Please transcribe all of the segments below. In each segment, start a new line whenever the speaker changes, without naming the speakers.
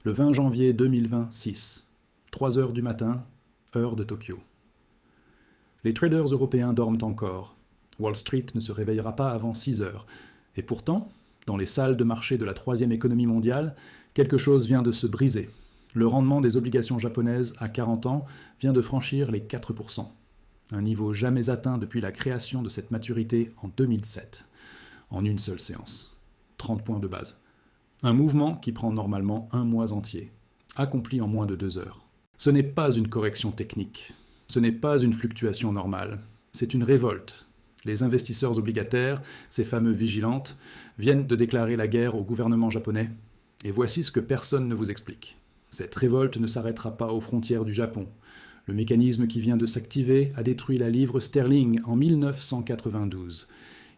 Le 20 janvier 2026, 3 heures du matin, heure de Tokyo. Les traders européens dorment encore. Wall Street ne se réveillera pas avant 6 heures. Et pourtant, dans les salles de marché de la troisième économie mondiale, quelque chose vient de se briser. Le rendement des obligations japonaises à 40 ans vient de franchir les 4%. Un niveau jamais atteint depuis la création de cette maturité en 2007. En une seule séance. 30 points de base. Un mouvement qui prend normalement un mois entier, accompli en moins de 2 heures. Ce n'est pas une correction technique, ce n'est pas une fluctuation normale, c'est une révolte. Les investisseurs obligataires, ces fameux vigilantes, viennent de déclarer la guerre au gouvernement japonais. Et voici ce que personne ne vous explique. Cette révolte ne s'arrêtera pas aux frontières du Japon. Le mécanisme qui vient de s'activer a détruit la livre sterling en 1992.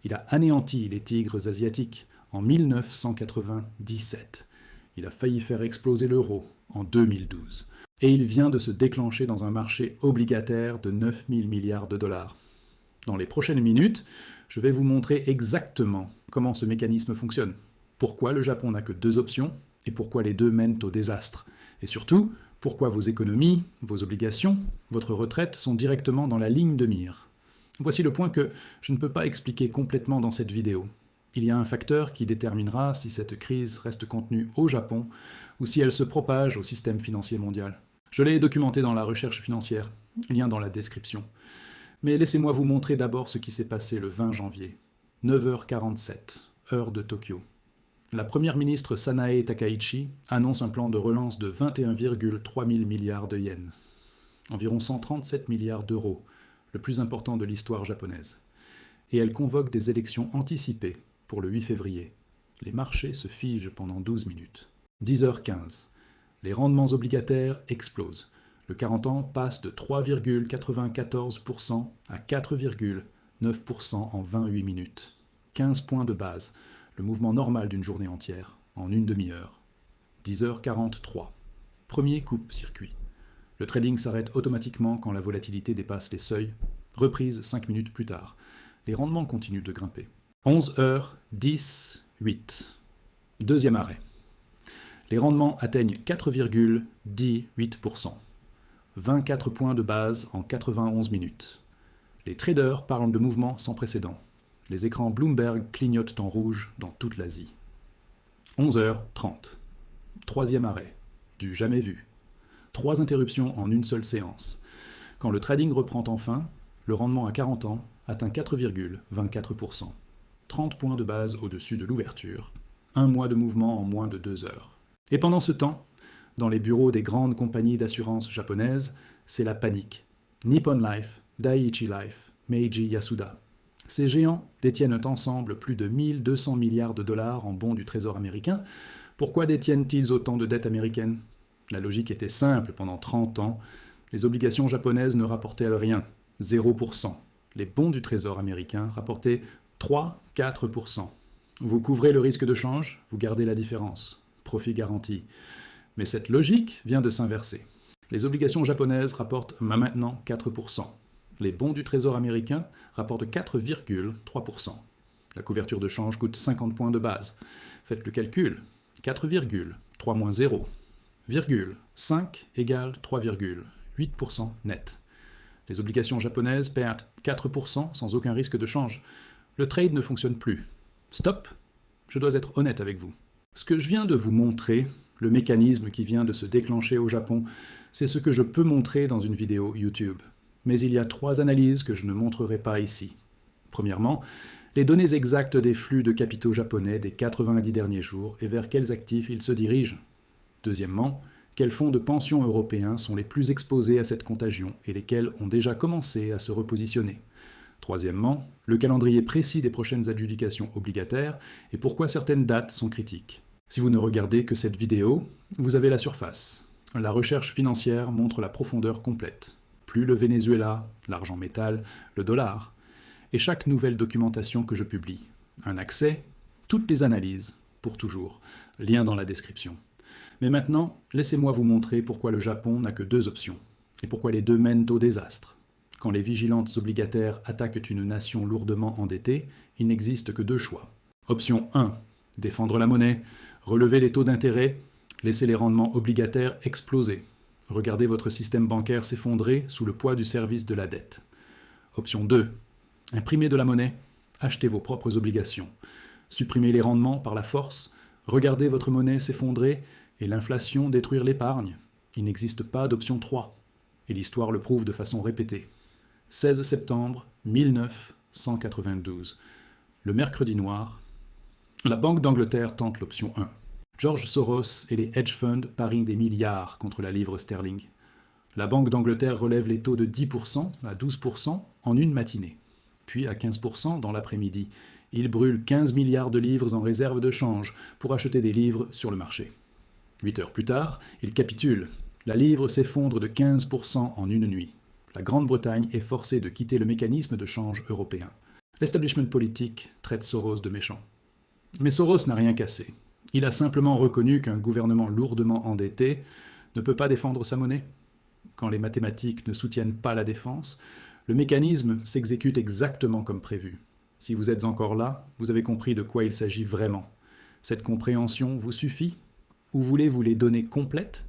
Il a anéanti les tigres asiatiques en 1997. Il a failli faire exploser l'euro en 2012. Et il vient de se déclencher dans un marché obligataire de 9 000 milliards de dollars. Dans les prochaines minutes, je vais vous montrer exactement comment ce mécanisme fonctionne, pourquoi le Japon n'a que 2 options et pourquoi les deux mènent au désastre. Et surtout, pourquoi vos économies, vos obligations, votre retraite sont directement dans la ligne de mire. Voici le point que je ne peux pas expliquer complètement dans cette vidéo. Il y a un facteur qui déterminera si cette crise reste contenue au Japon ou si elle se propage au système financier mondial. Je l'ai documenté dans la recherche financière, lien dans la description. Mais laissez-moi vous montrer d'abord ce qui s'est passé le 20 janvier, 9h47, heure de Tokyo. La première ministre Sanae Takaichi annonce un plan de relance de 21,3 000 milliards de yens, environ 137 milliards d'euros, le plus important de l'histoire japonaise. Et elle convoque des élections anticipées pour le 8 février. Les marchés se figent pendant 12 minutes. 10h15. Les rendements obligataires explosent. Le 40 ans passe de 3,94% à 4,9% en 28 minutes. 15 points de base, le mouvement normal d'une journée entière, en une demi-heure. 10h43. Premier coupe-circuit. Le trading s'arrête automatiquement quand la volatilité dépasse les seuils. Reprise 5 minutes plus tard. Les rendements continuent de grimper. 11h10, 8. Deuxième arrêt. Les rendements atteignent 4,18%. 24 points de base en 91 minutes. Les traders parlent de mouvements sans précédent. Les écrans Bloomberg clignotent en rouge dans toute l'Asie. 11h30. Troisième arrêt. Du jamais vu. 3 interruptions en une seule séance. Quand le trading reprend enfin, le rendement à 40 ans atteint 4,24%. 30 points de base au-dessus de l'ouverture. Un mois de mouvement en moins de 2 heures. Et pendant ce temps, dans les bureaux des grandes compagnies d'assurance japonaises, c'est la panique. Nippon Life, Dai-ichi Life, Meiji Yasuda. Ces géants détiennent ensemble plus de 1200 milliards de dollars en bons du Trésor américain. Pourquoi détiennent-ils autant de dettes américaines? La logique était simple, pendant 30 ans, les obligations japonaises ne rapportaient rien, 0%. Les bons du Trésor américain rapportaient 3-4%. Vous couvrez le risque de change, vous gardez la différence. Profit garanti. Mais cette logique vient de s'inverser. Les obligations japonaises rapportent maintenant 4%. Les bons du Trésor américain rapportent 4,3%. La couverture de change coûte 50 points de base. Faites le calcul. 4,3 moins 0. 5 égale 3,8% net. Les obligations japonaises perdent 4% sans aucun risque de change. Le trade ne fonctionne plus. Stop. Je dois être honnête avec vous. Ce que je viens de vous montrer, le mécanisme qui vient de se déclencher au Japon, c'est ce que je peux montrer dans une vidéo YouTube. Mais il y a 3 analyses que je ne montrerai pas ici. Premièrement, les données exactes des flux de capitaux japonais des 90 derniers jours et vers quels actifs ils se dirigent. Deuxièmement, quels fonds de pension européens sont les plus exposés à cette contagion et lesquels ont déjà commencé à se repositionner. Troisièmement, le calendrier précis des prochaines adjudications obligataires et pourquoi certaines dates sont critiques. Si vous ne regardez que cette vidéo, vous avez la surface. La recherche financière montre la profondeur complète. Plus le Venezuela, l'argent métal, le dollar. Et chaque nouvelle documentation que je publie. Un accès, toutes les analyses, pour toujours. Lien dans la description. Mais maintenant, laissez-moi vous montrer pourquoi le Japon n'a que 2 options. Et pourquoi les deux mènent au désastre. Quand les vigilantes obligataires attaquent une nation lourdement endettée, il n'existe que 2 choix. Option 1. Défendre la monnaie, relever les taux d'intérêt, Laissez les rendements obligataires exploser. Regardez votre système bancaire s'effondrer sous le poids du service de la dette. Option 2. Imprimez de la monnaie. Achetez vos propres obligations. Supprimez les rendements par la force. Regardez votre monnaie s'effondrer et l'inflation détruire l'épargne. Il n'existe pas d'option 3. Et l'histoire le prouve de façon répétée. 16 septembre 1992. Le mercredi noir. La Banque d'Angleterre tente l'option 1. George Soros et les hedge funds parient des milliards contre la livre sterling. La Banque d'Angleterre relève les taux de 10% à 12% en une matinée, puis à 15% dans l'après-midi. Il brûle 15 milliards de livres en réserve de change pour acheter des livres sur le marché. 8 heures plus tard, il capitule. La livre s'effondre de 15% en une nuit. La Grande-Bretagne est forcée de quitter le mécanisme de change européen. L'establishment politique traite Soros de méchant. Mais Soros n'a rien cassé. Il a simplement reconnu qu'un gouvernement lourdement endetté ne peut pas défendre sa monnaie. Quand les mathématiques ne soutiennent pas la défense, le mécanisme s'exécute exactement comme prévu. Si vous êtes encore là, vous avez compris de quoi il s'agit vraiment. Cette compréhension vous suffit? Ou voulez-vous les données complètes?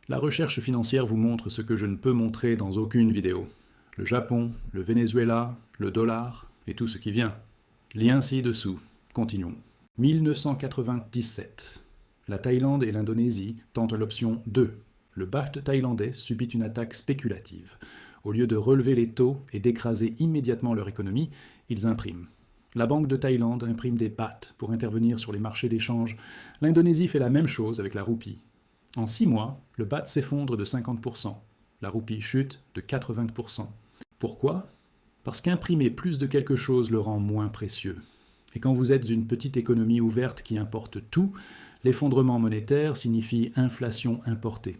La recherche financière vous montre ce que je ne peux montrer dans aucune vidéo. Le Japon, le Venezuela, le dollar et tout ce qui vient. Lien ci-dessous. Continuons. 1997. La Thaïlande et l'Indonésie tentent l'option 2. Le baht thaïlandais subit une attaque spéculative. Au lieu de relever les taux et d'écraser immédiatement leur économie, ils impriment. La Banque de Thaïlande imprime des bahts pour intervenir sur les marchés d'échange. L'Indonésie fait la même chose avec la roupie. En 6 mois, le baht s'effondre de 50%. La roupie chute de 80%. Pourquoi? Parce qu'imprimer plus de quelque chose le rend moins précieux. Et quand vous êtes une petite économie ouverte qui importe tout, l'effondrement monétaire signifie inflation importée.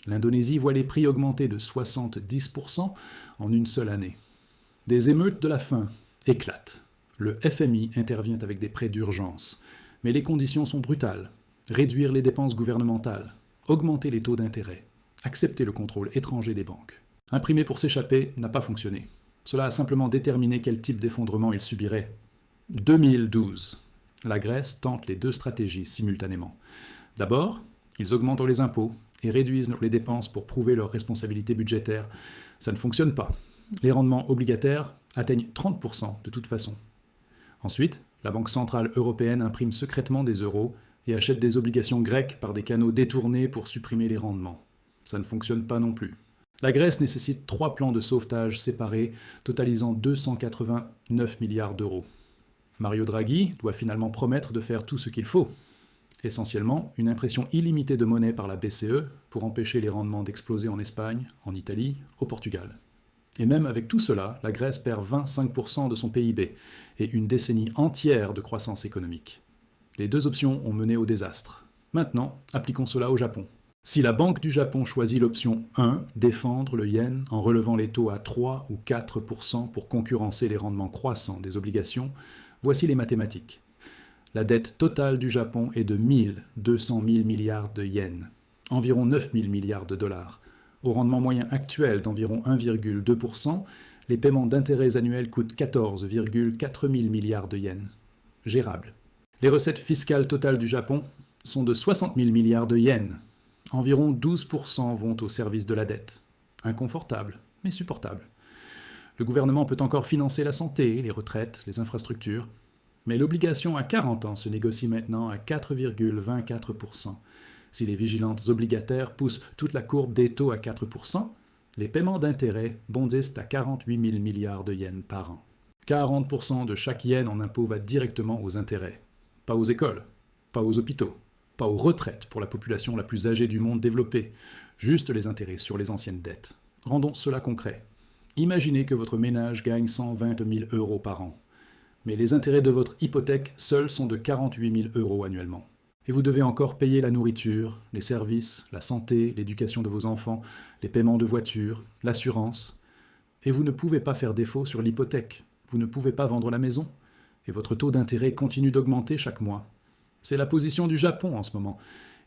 L'Indonésie voit les prix augmenter de 70% en une seule année. Des émeutes de la faim éclatent. Le FMI intervient avec des prêts d'urgence. Mais les conditions sont brutales. Réduire les dépenses gouvernementales, augmenter les taux d'intérêt, accepter le contrôle étranger des banques. Imprimer pour s'échapper n'a pas fonctionné. Cela a simplement déterminé quel type d'effondrement il subirait. 2012. La Grèce tente les deux stratégies simultanément. D'abord, ils augmentent les impôts et réduisent les dépenses pour prouver leur responsabilité budgétaire. Ça ne fonctionne pas. Les rendements obligataires atteignent 30% de toute façon. Ensuite, la Banque centrale européenne imprime secrètement des euros et achète des obligations grecques par des canaux détournés pour supprimer les rendements. Ça ne fonctionne pas non plus. La Grèce nécessite 3 plans de sauvetage séparés, totalisant 289 milliards d'euros. Mario Draghi doit finalement promettre de faire tout ce qu'il faut. Essentiellement, une impression illimitée de monnaie par la BCE pour empêcher les rendements d'exploser en Espagne, en Italie, au Portugal. Et même avec tout cela, la Grèce perd 25% de son PIB et une décennie entière de croissance économique. Les deux options ont mené au désastre. Maintenant, appliquons cela au Japon. Si la Banque du Japon choisit l'option 1, défendre le yen en relevant les taux à 3 ou 4% pour concurrencer les rendements croissants des obligations, voici les mathématiques. La dette totale du Japon est de 200 000 milliards de yens, environ 9 000 milliards de dollars. Au rendement moyen actuel d'environ 1,2%, les paiements d'intérêts annuels coûtent 14,4 000 milliards de yens. Gérable. Les recettes fiscales totales du Japon sont de 60 000 milliards de yens. Environ 12% vont au service de la dette. Inconfortable, mais supportable. Le gouvernement peut encore financer la santé, les retraites, les infrastructures. Mais l'obligation à 40 ans se négocie maintenant à 4,24%. Si les vigilantes obligataires poussent toute la courbe des taux à 4%, les paiements d'intérêt bondissent à 48 000 milliards de yens par an. 40% de chaque yen en impôt va directement aux intérêts. Pas aux écoles, pas aux hôpitaux, pas aux retraites pour la population la plus âgée du monde développé, juste les intérêts sur les anciennes dettes. Rendons cela concret. Imaginez que votre ménage gagne 120 000 euros par an. Mais les intérêts de votre hypothèque seuls sont de 48 000 euros annuellement. Et vous devez encore payer la nourriture, les services, la santé, l'éducation de vos enfants, les paiements de voitures, l'assurance. Et vous ne pouvez pas faire défaut sur l'hypothèque. Vous ne pouvez pas vendre la maison. Et votre taux d'intérêt continue d'augmenter chaque mois. C'est la position du Japon en ce moment.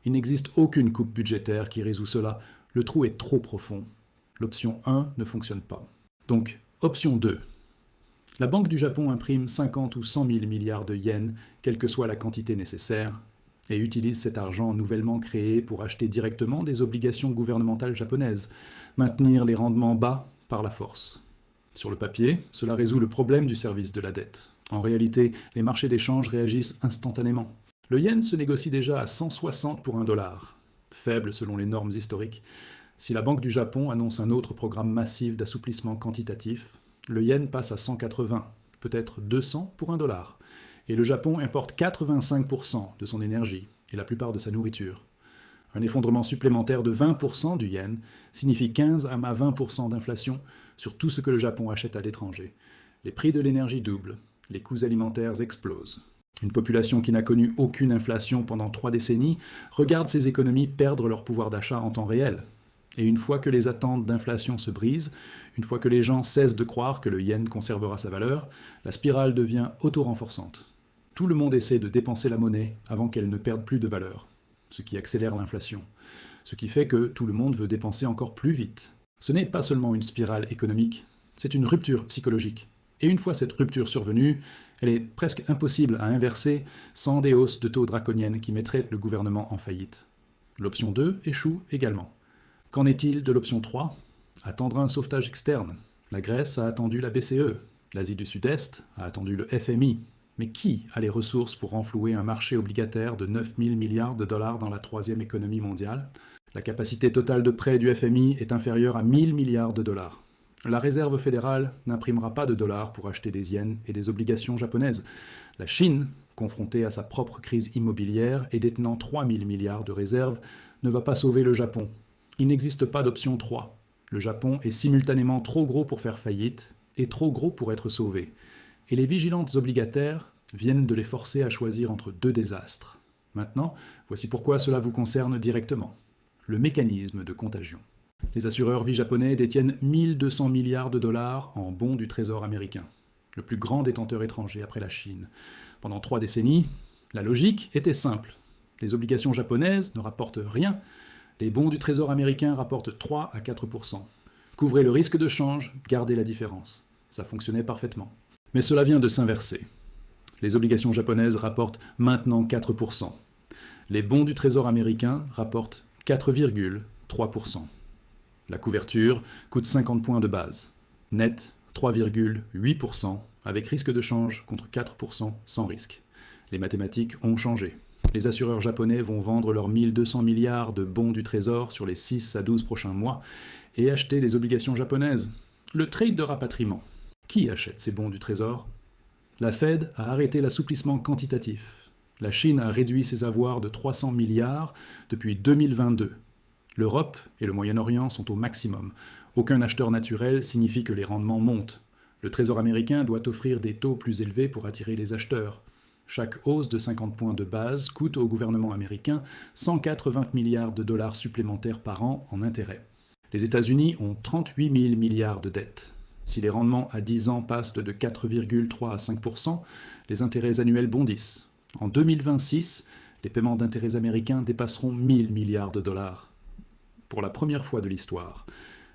Il n'existe aucune coupe budgétaire qui résout cela. Le trou est trop profond. L'option 1 ne fonctionne pas. Donc, option 2. La Banque du Japon imprime 50 ou 100 000 milliards de yens, quelle que soit la quantité nécessaire, et utilise cet argent nouvellement créé pour acheter directement des obligations gouvernementales japonaises, maintenir les rendements bas par la force. Sur le papier, cela résout le problème du service de la dette. En réalité, les marchés d'échange réagissent instantanément. Le yen se négocie déjà à 160 pour $1, faible selon les normes historiques. Si la Banque du Japon annonce un autre programme massif d'assouplissement quantitatif, le yen passe à 180, peut-être 200 pour $1. Et le Japon importe 85% de son énergie et la plupart de sa nourriture. Un effondrement supplémentaire de 20% du yen signifie 15 à 20% d'inflation sur tout ce que le Japon achète à l'étranger. Les prix de l'énergie doublent, les coûts alimentaires explosent. Une population qui n'a connu aucune inflation pendant 3 décennies regarde ses économies perdre leur pouvoir d'achat en temps réel. Et une fois que les attentes d'inflation se brisent, une fois que les gens cessent de croire que le yen conservera sa valeur, la spirale devient auto-renforçante. Tout le monde essaie de dépenser la monnaie avant qu'elle ne perde plus de valeur, ce qui accélère l'inflation, ce qui fait que tout le monde veut dépenser encore plus vite. Ce n'est pas seulement une spirale économique, c'est une rupture psychologique. Et une fois cette rupture survenue, elle est presque impossible à inverser sans des hausses de taux draconiennes qui mettraient le gouvernement en faillite. L'option 2 échoue également. Qu'en est-il de l'option 3 ? Attendre un sauvetage externe. La Grèce a attendu la BCE, l'Asie du Sud-Est a attendu le FMI. Mais qui a les ressources pour renflouer un marché obligataire de 9 000 milliards de dollars dans la troisième économie mondiale ? La capacité totale de prêt du FMI est inférieure à 1 000 milliards de dollars. La Réserve fédérale n'imprimera pas de dollars pour acheter des yens et des obligations japonaises. La Chine, confrontée à sa propre crise immobilière et détenant 3 000 milliards de réserves, ne va pas sauver le Japon. Il n'existe pas d'option 3. Le Japon est simultanément trop gros pour faire faillite et trop gros pour être sauvé. Et les vigilantes obligataires viennent de les forcer à choisir entre 2 désastres. Maintenant, voici pourquoi cela vous concerne directement. Le mécanisme de contagion. Les assureurs vie japonais détiennent 1 200 milliards de dollars en bons du Trésor américain, le plus grand détenteur étranger après la Chine. Pendant 3 décennies, la logique était simple. Les obligations japonaises ne rapportent rien, les bons du Trésor américain rapportent 3 à 4%. Couvrez le risque de change, gardez la différence. Ça fonctionnait parfaitement. Mais cela vient de s'inverser. Les obligations japonaises rapportent maintenant 4%. Les bons du Trésor américain rapportent 4,3%. La couverture coûte 50 points de base. Net, 3,8%, avec risque de change contre 4% sans risque. Les mathématiques ont changé. Les assureurs japonais vont vendre leurs 1 200 milliards de bons du Trésor sur les 6 à 12 prochains mois et acheter des obligations japonaises. Le trade de rapatriement. Qui achète ces bons du Trésor ? La Fed a arrêté l'assouplissement quantitatif. La Chine a réduit ses avoirs de 300 milliards depuis 2022. L'Europe et le Moyen-Orient sont au maximum. Aucun acheteur naturel signifie que les rendements montent. Le Trésor américain doit offrir des taux plus élevés pour attirer les acheteurs. Chaque hausse de 50 points de base coûte au gouvernement américain 180 milliards de dollars supplémentaires par an en intérêts. Les États-Unis ont 38 000 milliards de dettes. Si les rendements à 10 ans passent de 4,3 à 5%, les intérêts annuels bondissent. En 2026, les paiements d'intérêts américains dépasseront 1 000 milliards de dollars. Pour la première fois de l'histoire,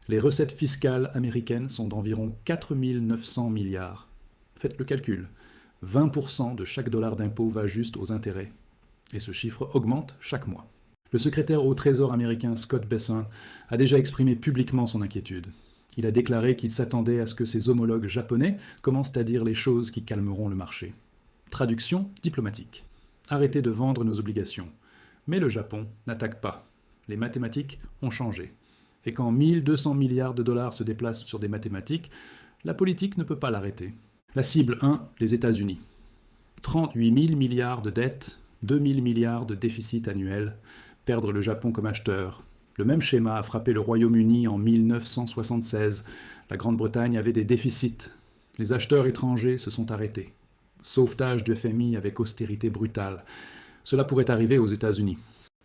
les recettes fiscales américaines sont d'environ 4 900 milliards. Faites le calcul. 20% de chaque dollar d'impôt va juste aux intérêts. Et ce chiffre augmente chaque mois. Le secrétaire au Trésor américain Scott Bessent a déjà exprimé publiquement son inquiétude. Il a déclaré qu'il s'attendait à ce que ses homologues japonais commencent à dire les choses qui calmeront le marché. Traduction diplomatique. Arrêtez de vendre nos obligations. Mais le Japon n'attaque pas. Les mathématiques ont changé. Et quand 1 200 milliards de dollars se déplacent sur des mathématiques, la politique ne peut pas l'arrêter. La cible 1, les États-Unis. 38 000 milliards de dettes, 2 000 milliards de déficit annuel, perdre le Japon comme acheteur. Le même schéma a frappé le Royaume-Uni en 1976. La Grande-Bretagne avait des déficits. Les acheteurs étrangers se sont arrêtés. Sauvetage du FMI avec austérité brutale. Cela pourrait arriver aux États-Unis.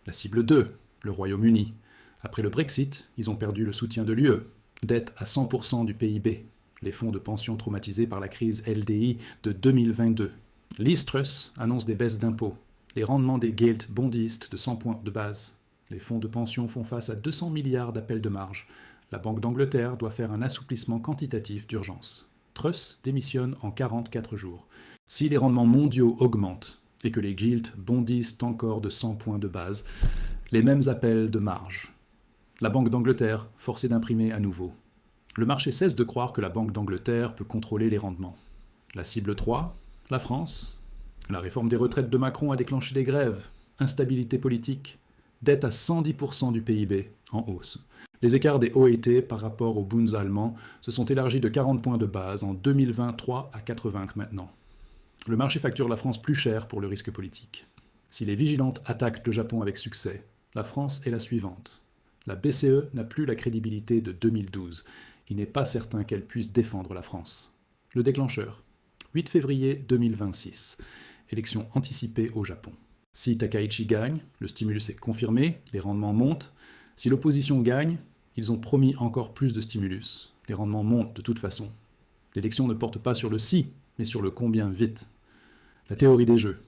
La cible 2, le Royaume-Uni. Après le Brexit, ils ont perdu le soutien de l'UE. Dette à 100% du PIB. Les fonds de pension traumatisés par la crise LDI de 2022. Liz Truss annonce des baisses d'impôts. Les rendements des gilts bondissent de 100 points de base. Les fonds de pension font face à 200 milliards d'appels de marge. La Banque d'Angleterre doit faire un assouplissement quantitatif d'urgence. Truss démissionne en 44 jours. Si les rendements mondiaux augmentent, et que les gilts bondissent encore de 100 points de base, les mêmes appels de marge. La Banque d'Angleterre, forcée d'imprimer à nouveau. Le marché cesse de croire que la Banque d'Angleterre peut contrôler les rendements. La cible 3, la France. La réforme des retraites de Macron a déclenché des grèves, instabilité politique, dette à 110% du PIB, en hausse. Les écarts des OAT par rapport aux Bunds allemands se sont élargis de 40 points de base en 2023 à 80 maintenant. Le marché facture la France plus cher pour le risque politique. Si les vigilantes attaquent le Japon avec succès, la France est la suivante. La BCE n'a plus la crédibilité de 2012. Il n'est pas certain qu'elle puisse défendre la France. Le déclencheur. 8 février 2026. Élection anticipée au Japon. Si Takaichi gagne, le stimulus est confirmé, les rendements montent. Si l'opposition gagne, ils ont promis encore plus de stimulus. Les rendements montent de toute façon. L'élection ne porte pas sur le si, mais sur le combien vite. La théorie des jeux.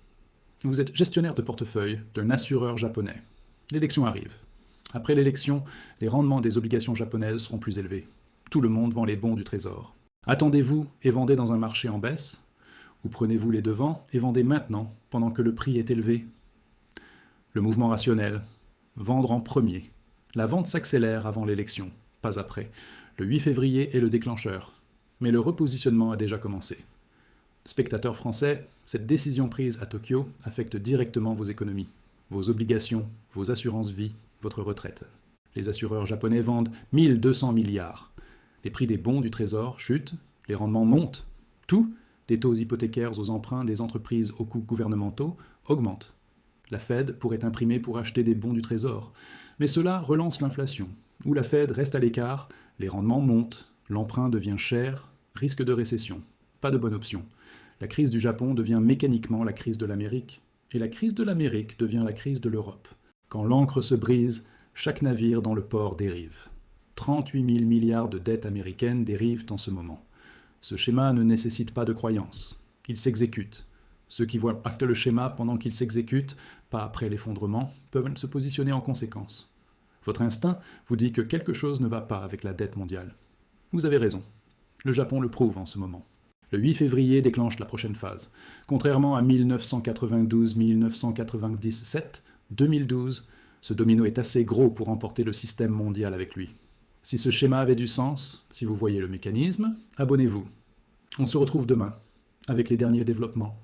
Vous êtes gestionnaire de portefeuille d'un assureur japonais. L'élection arrive. Après l'élection, les rendements des obligations japonaises seront plus élevés. Tout le monde vend les bons du trésor. Attendez-vous et vendez dans un marché en baisse? Ou prenez-vous les devants et vendez maintenant, pendant que le prix est élevé? Le mouvement rationnel. Vendre en premier. La vente s'accélère avant l'élection, pas après. Le 8 février est le déclencheur. Mais le repositionnement a déjà commencé. Spectateurs français, cette décision prise à Tokyo affecte directement vos économies, vos obligations, vos assurances vie, votre retraite. Les assureurs japonais vendent 1200 milliards. Les prix des bons du trésor chutent, les rendements montent. Tout, des taux hypothécaires aux emprunts des entreprises aux coûts gouvernementaux, augmente. La Fed pourrait imprimer pour acheter des bons du trésor, mais cela relance l'inflation. Où la Fed reste à l'écart, les rendements montent, l'emprunt devient cher, risque de récession. Pas de bonne option. La crise du Japon devient mécaniquement la crise de l'Amérique, et la crise de l'Amérique devient la crise de l'Europe. Quand l'ancre se brise, chaque navire dans le port dérive. 38 000 milliards de dettes américaines dérivent en ce moment. Ce schéma ne nécessite pas de croyance. Il s'exécute. Ceux qui voient acter le schéma pendant qu'il s'exécute, pas après l'effondrement, peuvent se positionner en conséquence. Votre instinct vous dit que quelque chose ne va pas avec la dette mondiale. Vous avez raison. Le Japon le prouve en ce moment. Le 8 février déclenche la prochaine phase. Contrairement à 1992, 1997, 2012, ce domino est assez gros pour emporter le système mondial avec lui. Si ce schéma avait du sens, si vous voyez le mécanisme, abonnez-vous. On se retrouve demain, avec les derniers développements.